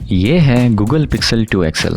ये है Google pixel 2 XL,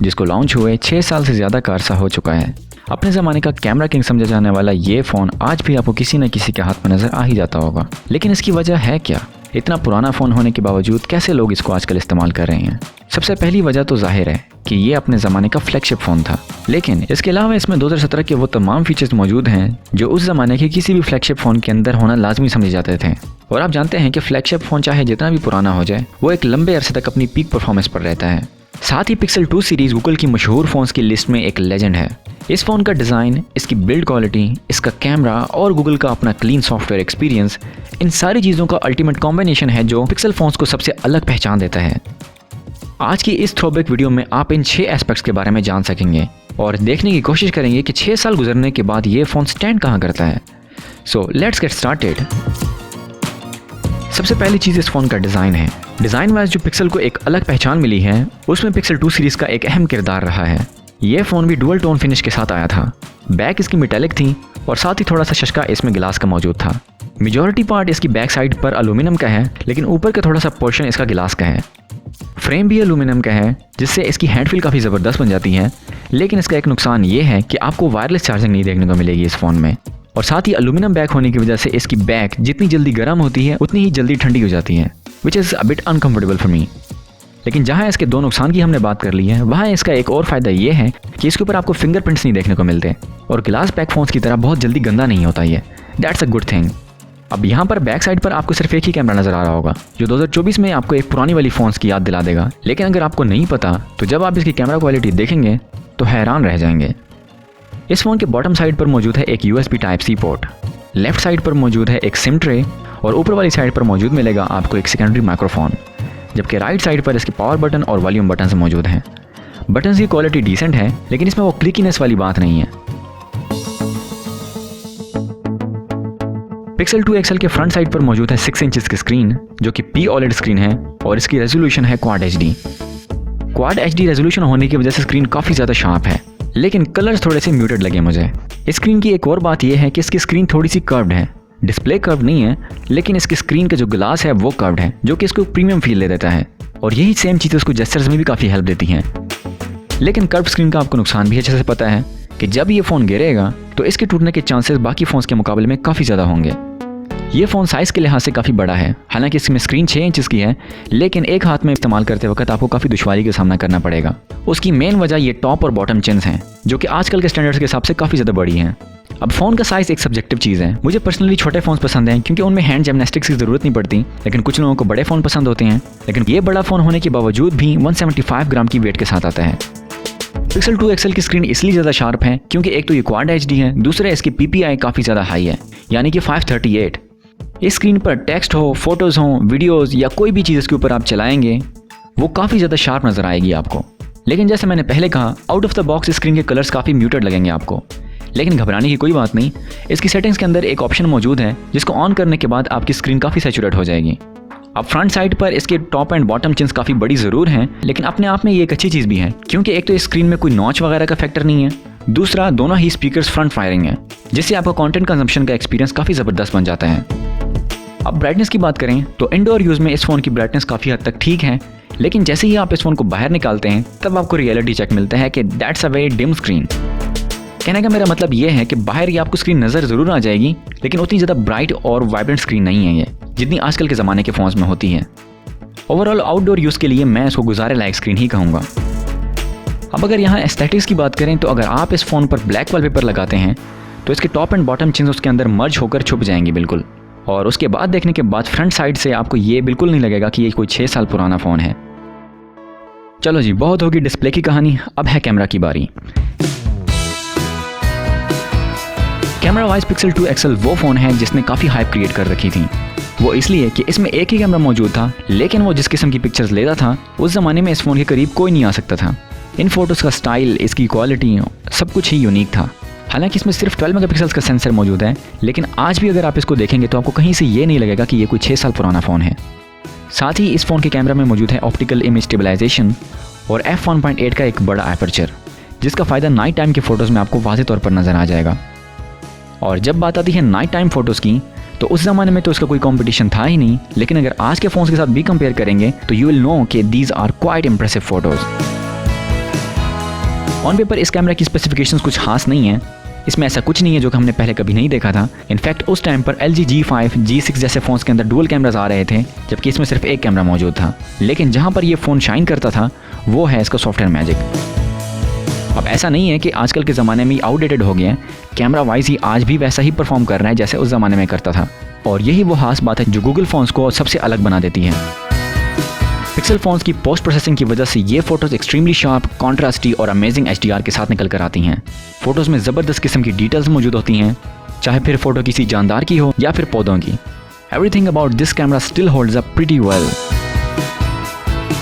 जिसको लॉन्च हुए 6 साल से ज़्यादा का अरसा हो चुका है। अपने ज़माने का कैमरा किंग समझा जाने वाला ये फ़ोन आज भी आपको किसी न किसी के हाथ में नज़र आ ही जाता होगा। लेकिन इसकी वजह है क्या? इतना पुराना फ़ोन होने के बावजूद कैसे लोग इसको आजकल इस्तेमाल कर रहे हैं? सबसे पहली वजह तो जाहिर है कि ये अपने ज़माने का फ्लैगशिप फ़ोन था, लेकिन इसके अलावा इसमें 2017 के वो तमाम फीचर्स मौजूद हैं जो उस ज़माने के किसी भी फ्लैगशिप फ़ोन के अंदर होना लाजमी समझे जाते थे। और आप जानते हैं कि फ्लैगशिप फ़ोन चाहे जितना भी पुराना हो जाए, वो एक लंबे अरसे तक अपनी पीक परफॉर्मेंस पर रहता है। साथ ही पिक्सल 2 सीरीज़ गूगल की मशहूर फ़ोन्स की लिस्ट में एक लेजेंड है। इस फ़ोन का डिज़ाइन, इसकी बिल्ड क्वालिटी, इसका कैमरा और गूगल का अपना क्लीन सॉफ्टवेयर एक्सपीरियंस, इन सारी चीज़ों का अल्टीमेट कॉम्बिनेशन है जो पिक्सल फ़ोन्स को सबसे अलग पहचान देता है। आज की इस थ्रोबैक वीडियो में आप इन 6 एस्पेक्ट्स के बारे में जान सकेंगे और देखने की कोशिश करेंगे कि 6 साल गुजरने के बाद ये फ़ोन स्टैंड कहाँ करता है। So let's get started. सबसे पहली चीज़ इस फ़ोन का डिज़ाइन है। डिज़ाइन वाइज जो पिक्सल को एक अलग पहचान मिली है, उसमें पिक्सल 2 सीरीज़ का एक अहम किरदार रहा है। ये फ़ोन भी डुअल टोन फिनिश के साथ आया था। बैक इसकी मेटालिक थी और साथ ही थोड़ा सा शशका इसमें गिलास का मौजूद था। मेजॉरिटी पार्ट इसकी बैक साइड पर एल्यूमिनियम का है, लेकिन ऊपर का थोड़ा सा पोर्शन इसका गिलास का है। फ्रेम भी एल्यूमिनियम का है, जिससे इसकी हैंड फील काफ़ी ज़बरदस्त बन जाती है। लेकिन इसका एक नुकसान ये है कि आपको वायरलेस चार्जिंग नहीं देखने को मिलेगी इस फ़ोन में। और साथ ही एल्यूमिनियम बैक होने की वजह से इसकी बैक जितनी जल्दी गर्म होती है उतनी ही जल्दी ठंडी हो जाती है, which is a bit uncomfortable for me. लेकिन जहाँ इसके 2 नुकसान की हमने बात कर ली है, वहाँ इसका एक और फ़ायदा ये है कि इसके ऊपर आपको फिंगरप्रिंट्स नहीं देखने को मिलते और ग्लास पैक फ़ोन्स की तरह बहुत जल्दी गंदा नहीं होता ये। That's a good thing. अब यहाँ पर बैक साइड पर आपको सिर्फ एक ही कैमरा नज़र आ रहा होगा, जो 2024 में आपको एक पुरानी वाली फ़ोन्स की याद दिला देगा। लेकिन अगर आपको नहीं पता तो जब आप इसकी कैमरा क्वालिटी देखेंगे तो हैरान रह जाएंगे। इस फ़ोन के बॉटम साइड पर मौजूद है एक USB Type-C port, left side पर मौजूद है एक सिम ट्रे और ऊपर वाली साइड पर मौजूद मिलेगा आपको एक सेकेंडरी माइक्रोफोन, जबकि राइट साइड पर इसके पावर बटन और वॉल्यूम बटन मौजूद हैं। बटन की क्वालिटी डिसेंट है, लेकिन इसमें वो क्लिकीनेस वाली बात नहीं है। पिक्सल 2 XL के फ्रंट साइड पर मौजूद है 6 इंचेस की स्क्रीन, जो कि POLED स्क्रीन है और इसकी रेजोल्यूशन है Quad HD। Quad HD resolution होने की वजह से स्क्रीन काफ़ी ज़्यादा शार्प है, लेकिन कलर्स थोड़े से म्यूटेड लगे मुझे। इस स्क्रीन की एक और बात यह है कि इसकी स्क्रीन थोड़ी सी कर्व्ड है। डिस्प्ले कर्व नहीं है, लेकिन इसकी स्क्रीन का जो ग्लास है वो कर्व्ड है, जो कि इसको प्रीमियम फील दे देता है। और यही सेम चीज़ उसको जेस्चर्स में भी काफ़ी हेल्प देती हैं। लेकिन कर्व स्क्रीन का आपको नुकसान भी अच्छे से पता है कि जब ये फ़ोन गिरेगा तो इसके टूटने के चांसेस बाकी फ़ोन्स के मुकाबले में काफ़ी ज़्यादा होंगे। ये फ़ोन साइज़ के लिहाज से काफ़ी बड़ा है, हालांकि इसमें स्क्रीन 6 इंचेस की है, लेकिन एक हाथ में इस्तेमाल करते वक्त आपको काफ़ी दुश्वारी का सामना करना पड़ेगा। उसकी मेन वजह ये टॉप और बॉटम चिन्स हैं, जो कि आजकल के स्टैंडर्ड्स के हिसाब से काफ़ी ज़्यादा बड़ी हैं। अब फ़ोन का साइज़ एक सब्जेक्टिव चीज़ है। मुझे पर्सनली छोटे फ़ोन्स पसंद हैं क्योंकि उनमें हैंड जिम्नास्टिक्स की ज़रूरत नहीं पड़ती, लेकिन कुछ लोगों को बड़े फ़ोन पसंद होते हैं। लेकिन ये बड़ा फ़ोन होने के बावजूद भी 175 ग्राम की वेट के साथ आता है। पिक्सल 2 XL की स्क्रीन इसलिए ज़्यादा शार्प है क्योंकि एक तो ये Quad HD है, दूसरा इसकी PPI काफ़ी ज़्यादा हाई है, यानी कि 538। इस स्क्रीन पर टेक्स्ट हो, फोटोज़ हो, वीडियोज़ या कोई भी चीज़ इसके ऊपर आप चलाएंगे वो काफ़ी ज़्यादा शार्प नज़र आएगी आपको। लेकिन जैसे मैंने पहले कहा, out of the box screen के कलर्स काफ़ी म्यूटेड लगेंगे आपको। लेकिन घबराने की कोई बात नहीं, इसकी सेटिंग्स के अंदर एक ऑप्शन मौजूद है जिसको ऑन करने के बाद आपकी स्क्रीन काफ़ी सैचुरेट हो जाएगी। अब फ्रंट साइड पर इसके टॉप एंड बॉटम चिन्स काफ़ी बड़ी ज़रूर हैं, लेकिन अपने आप में ये एक अच्छी चीज़ भी है क्योंकि एक तो इस स्क्रीन में कोई नॉच वगैरह का फैक्टर नहीं है, दूसरा दोनों ही स्पीकर्स फ्रंट फायरिंग है, जिससे आपका कंटेंट कंजम्पशन का एक्सपीरियंस काफ़ी ज़बरदस्त बन जाता है। अब ब्राइटनेस की बात करें तो इंडोर यूज़ में इस फ़ोन की ब्राइटनेस काफ़ी हद तक ठीक है, लेकिन जैसे ही आप इस फ़ोन को बाहर निकालते हैं तब आपको रियलिटी चेक मिलता है कि that's a very dim screen. कहने का मेरा मतलब ये है कि बाहर ही आपको स्क्रीन नज़र ज़रूर आ जाएगी, लेकिन उतनी ज़्यादा ब्राइट और वाइब्रेंट स्क्रीन नहीं है ये, जितनी आजकल के ज़माने के फ़ोन्स में होती है। ओवरऑल आउटडोर यूज़ के लिए मैं इसको गुजारे लायक स्क्रीन ही कहूँगा। अब अगर यहाँ एस्थेटिक्स की बात करें तो अगर आप इस फ़ोन पर ब्लैक वॉलपेपर लगाते हैं तो इसके टॉप एंड बॉटम चिन्स उसके अंदर मर्ज होकर छुप जाएंगी बिल्कुल, और उसके बाद देखने के बाद फ्रंट साइड से आपको ये बिल्कुल नहीं लगेगा कि ये कोई 6 साल पुराना फ़ोन है। चलो जी, बहुत होगी डिस्प्ले की कहानी, अब है कैमरा की बारी। कैमरा वाइज पिक्सल 2 XL वो फ़ोन है जिसने काफ़ी हाइप क्रिएट कर रखी थी। वो इसलिए कि इसमें एक ही कैमरा मौजूद था, लेकिन वो जिस किस्म की पिक्चर्स लेता था उस ज़माने में इस फ़ोन के करीब कोई नहीं आ सकता था। इन फोटोज़ का स्टाइल, इसकी क्वालिटी, सब कुछ ही यूनिक था। हालांकि इसमें सिर्फ 12 मेगापिक्सल्स का सेंसर मौजूद है, लेकिन आज भी अगर आप इसको देखेंगे तो आपको कहीं से ये नहीं लगेगा कि ये कोई 6 साल पुराना फ़ोन है। साथ ही इस फ़ोन के कैमरा में मौजूद है ऑप्टिकल इमेज स्टेबलाइजेशन और f1.8 का एक बड़ा एपर्चर, जिसका फ़ायदा नाइट टाइम के फ़ोटोज़ में आपको वाज़ेह तौर पर नज़र आ जाएगा। और जब बात आती है नाइट टाइम फ़ोटोज़ की, तो उस ज़माने में तो इसका कोई कंपटीशन था ही नहीं, लेकिन अगर आज के फ़ोन्स के साथ भी कंपेयर करेंगे तो यू विल नो कि these are quite impressive photos. On paper इस कैमरा की स्पेसिफिकेशंस कुछ खास नहीं है, इसमें ऐसा कुछ नहीं है जो कि हमने पहले कभी नहीं देखा था। इनफैक्ट उस टाइम पर LG G5, G6 जैसे फ़ोन्स के अंदर डुअल कैमराज आ रहे थे, जबकि इसमें सिर्फ एक कैमरा मौजूद था। लेकिन जहाँ पर ये फ़ोन शाइन करता था वो है इसका सॉफ्टवेयर मैजिक। अब ऐसा नहीं है कि आजकल के ज़माने में आउटडेटेड हो गया है, कैमरा वाइज ही आज भी वैसा ही परफॉर्म कर रहा है जैसे उस ज़माने में करता था। और यही वो खास बात है जो गूगल फ़ोन्स को सबसे अलग बना देती है। पिक्सल फ़ोन्स की पोस्ट प्रोसेसिंग की वजह से ये फ़ोटोज़ एक्सट्रीमली शार्प, कॉन्ट्रास्टी और अमेजिंग HDR के साथ निकल कर आती हैं। फ़ोटोज़ में ज़बरदस्त किस्म की डिटेल्स मौजूद होती हैं, चाहे फिर फ़ोटो किसी जानदार की हो या फिर पौधों की। Everything about this camera still holds up pretty well.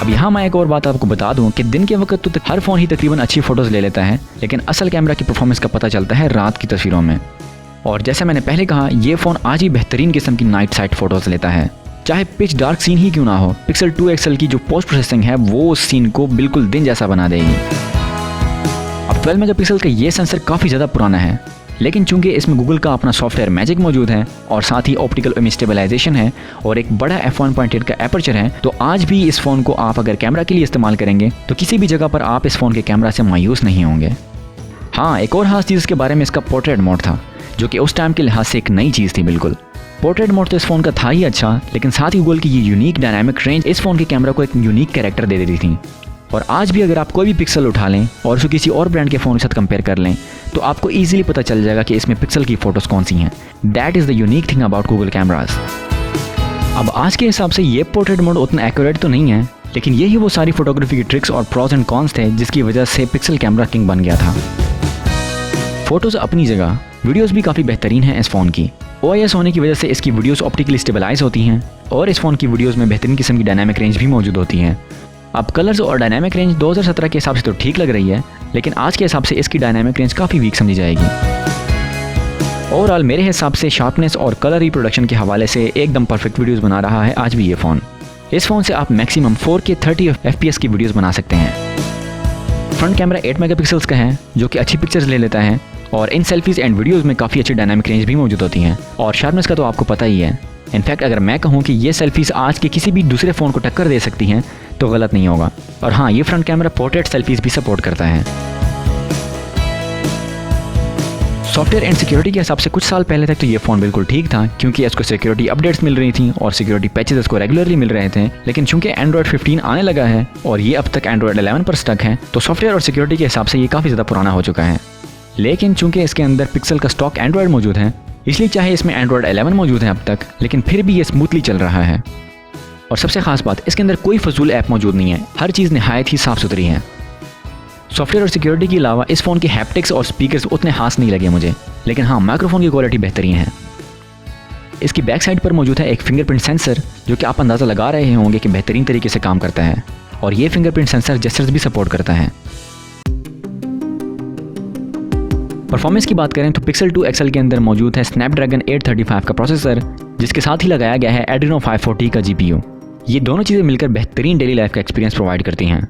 अब यहाँ मैं एक और बात आपको बता दूं कि दिन के वक्त तो हर फ़ोन ही तकरीबन अच्छी फ़ोटोज़ ले लेता है, लेकिन असल कैमरा की परफॉर्मेंस का पता चलता है रात की तस्वीरों में। और जैसे मैंने पहले कहा, ये फ़ोन आज ही बेहतरीन किस्म की नाइट साइड फ़ोटोज़ लेता है, चाहे पिच डार्क सीन ही क्यों ना हो। पिक्सल 2 XL की जो पोस्ट प्रोसेसिंग है वो उस सीन को बिल्कुल दिन जैसा बना देगी। अब 12 मेगापिक्सल का ये सेंसर काफ़ी ज़्यादा पुराना है, लेकिन चूंकि इसमें गूगल का अपना सॉफ्टवेयर मैजिक मौजूद है और साथ ही ऑप्टिकल इमेज स्टेबलाइजेशन है और एक बड़ा f1.8 का एपर्चर है, तो आज भी इस फ़ोन को आप अगर कैमरा के लिए इस्तेमाल करेंगे तो किसी भी जगह पर आप इस फ़ोन के कैमरा से मायूस नहीं होंगे। हाँ, एक और खास चीज़ इसके बारे में इसका पोर्ट्रेट मोड था, जो कि उस टाइम के लिहाज से एक नई चीज़ थी बिल्कुल। पोर्ट्रेट मोड तो इस फ़ोन का था ही अच्छा, लेकिन साथ ही गूगल की ये यूनिक डायनामिक रेंज इस फ़ोन के कैमरा को एक यूनिक कैरेक्टर दे देती थी। और आज भी अगर आप कोई भी पिक्सल उठा लें और उसको किसी और ब्रांड के फ़ोन के साथ कंपेयर कर लें तो आपको ईजिली पता चल जाएगा कि इसमें पिक्सल की फ़ोटोज़ कौन सी हैं। That is the unique thing about Google cameras. अब आज के हिसाब से ये पोर्ट्रेट मोड उतना एक्यूरेट तो नहीं है, लेकिन यही वो सारी फोटोग्राफी की ट्रिक्स और प्रॉज एंड कॉन्स थे जिसकी वजह से पिक्सल कैमरा किंग बन गया था। फ़ोटोज़ अपनी जगह, वीडियोज़ भी काफ़ी बेहतरीन हैं इस फ़ोन की। OIS होने की वजह से इसकी वीडियोज़ ऑप्टिकली स्टेबलाइज होती हैं और इस फ़ोन की वीडियोज़ में बेहतरीन किस्म की डायनामिक रेंज भी मौजूद होती हैं। अब कलर्स और डायनामिक रेंज 2017 के हिसाब से तो ठीक लग रही है, लेकिन आज के हिसाब से इसकी डायनामिक रेंज काफ़ी वीक समझी जाएगी। ओवरऑल मेरे हिसाब से शार्पनेस और कलर रिप्रोडक्शन के हवाले से एकदम परफेक्ट वीडियोज़ बना रहा है आज भी ये फ़ोन। इस फ़ोन से आप मैक्सिमम 4K 30 FPS की वीडियोज़ बना सकते हैं। फ्रंट कैमरा 8 मेगापिक्सल्स का है जो कि अच्छी पिक्चर्स ले लेता है और इन सेल्फीज़ एंड वीडियोज़ में काफ़ी अच्छी डायनामिक रेंज भी मौजूद होती हैं। और शार्पनेस का तो आपको पता ही है। इनफैक्ट अगर मैं कहूँ कि ये सेल्फीज़ आज के किसी भी दूसरे फ़ोन को टक्कर दे सकती हैं तो गलत नहीं होगा। और हाँ, ये फ्रंट कैमरा पोर्ट्रेट सेल्फीज़ भी सपोर्ट करता है। सॉफ्टवेयर एंड सिक्योरिटी के हिसाब से कुछ साल पहले तक तो ये फ़ोन बिल्कुल ठीक था, क्योंकि इसको सिक्योरिटी अपडेट्स मिल रही थी और सिक्योरिटी पैचेस इसको रेगुलरली मिल रहे थे। लेकिन चूंकि एंड्रॉयड 15 आने लगा है और ये अब तक एंड्रॉयड 11 पर स्टक है, तो सॉफ्टवेयर और सिक्योरिटी के हिसाब से ये काफ़ी ज़्यादा पुराना हो चुका है। लेकिन चूंकि इसके अंदर पिक्सल का स्टॉक एंड्रॉयड मौजूद है, इसलिए चाहे इसमें एंड्रॉयड 11 मौजूद है अब तक, लेकिन फिर भी ये स्मूथली चल रहा है। और सबसे खास बात, इसके अंदर कोई फजूल ऐप मौजूद नहीं है, हर चीज़ नहायत ही साफ़ सुथरी है। सॉफ्टवेयर और सिक्योरिटी के अलावा इस फ़ोन के हैप्टिक्स और स्पीकर्स उतने खास नहीं लगे मुझे, लेकिन हाँ, माइक्रोफोन की क्वालिटी बेहतरीन है। इसकी बैक साइड पर मौजूद है एक फिंगरप्रिंट सेंसर, जो कि आप अंदाज़ा लगा रहे होंगे कि बेहतरीन तरीके से काम करता है। और ये फिंगरप्रिंट सेंसर जेस्चर्स भी सपोर्ट करता है। परफॉर्मेंस की बात करें तो पिक्सल 2 XL के अंदर मौजूद है स्नैपड्रैगन 835 का प्रोसेसर, जिसके साथ ही लगाया गया है एड्रीनो 540 का GPU। ये दोनों चीज़ें मिलकर बेहतरीन डेली लाइफ का एक्सपीरियंस प्रोवाइड करती हैं।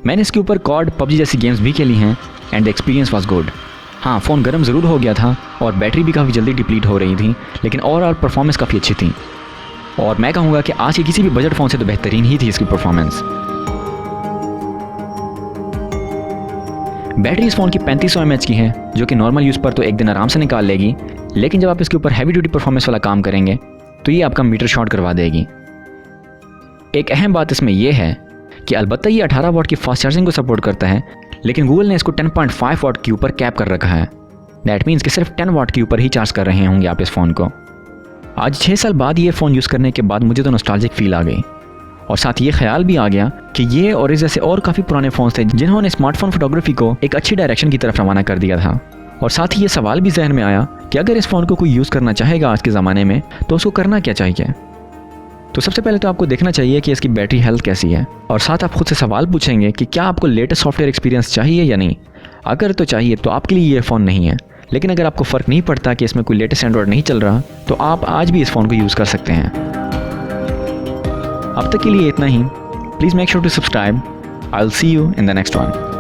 मैंने इसके ऊपर कॉड, PUBG जैसी गेम्स भी खेली हैं and the experience was good. हाँ, फ़ोन गर्म ज़रूर हो गया था और बैटरी भी काफ़ी जल्दी डिप्लीट हो रही थी, लेकिन ओवरऑल परफॉर्मेंस काफ़ी अच्छी थी। और मैं कहूँगा कि आज के किसी भी बजट फ़ोन से तो बेहतरीन ही थी इसकी परफॉर्मेंस। बैटरी इस फ़ोन की 3500 mAh की है, जो कि नॉर्मल यूज़ पर तो एक दिन आराम से निकाल लेगी, लेकिन जब आप इसके ऊपर हैवी ड्यूटी परफॉर्मेंस वाला काम करेंगे तो ये आपका मीटर शॉर्ट करवा देगी। एक अहम बात इसमें यह है कि अलबत्ता ये 18 वाट की फास्ट चार्जिंग को सपोर्ट करता है, लेकिन गूगल ने इसको 10.5 वाट के ऊपर कैप कर रखा है। दैट मीन्स कि सिर्फ 10 वाट के ऊपर ही चार्ज कर रहे होंगे आप इस फ़ोन को। आज 6 साल बाद ये फ़ोन यूज़ करने के बाद मुझे तो नॉस्टैल्जिक फील आ गई, और साथ ये ख्याल भी आ गया कि ये और इस जैसे और काफ़ी पुराने फ़ोन थे जिन्होंने स्मार्टफोन फोटोग्राफी को एक अच्छी डायरेक्शन की तरफ रवाना कर दिया था। और साथ ही ये सवाल भी जहन में आया कि अगर इस फ़ोन को कोई यूज़ करना चाहेगा आज के ज़माने में तो उसको करना क्या चाहिए। तो सबसे पहले तो आपको देखना चाहिए कि इसकी बैटरी हेल्थ कैसी है, और साथ आप खुद से सवाल पूछेंगे कि क्या आपको लेटेस्ट सॉफ्टवेयर एक्सपीरियंस चाहिए या नहीं। अगर तो चाहिए तो आपके लिए ये फ़ोन नहीं है, लेकिन अगर आपको फ़र्क नहीं पड़ता कि इसमें कोई लेटेस्ट एंड्रॉयड नहीं चल रहा तो आप आज भी इस फ़ोन को यूज़ कर सकते हैं। अब तक के लिए इतना ही। Please make sure to subscribe. I will see you in the next one.